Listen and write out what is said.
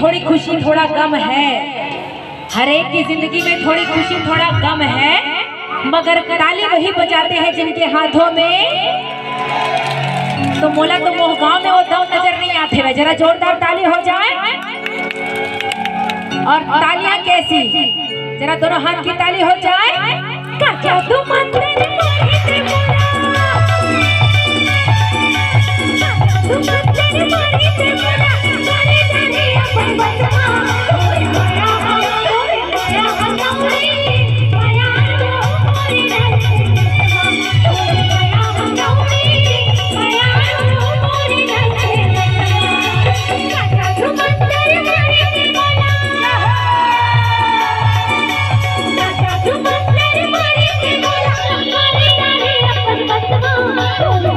थोड़ी खुशी थोड़ा गम है, हर एक की जिंदगी में थोड़ी खुशी थोड़ा गम है, मगर ताली वही बजाते हैं जिनके हाथों में। तो मोला तो मोह गाँव में वो दम नजर नहीं आते हुए, जरा जोरदार ताली हो जाए। और तालियां कैसी, जरा दोनों हाथ की ताली हो जाए। काका तू मंदिर Oh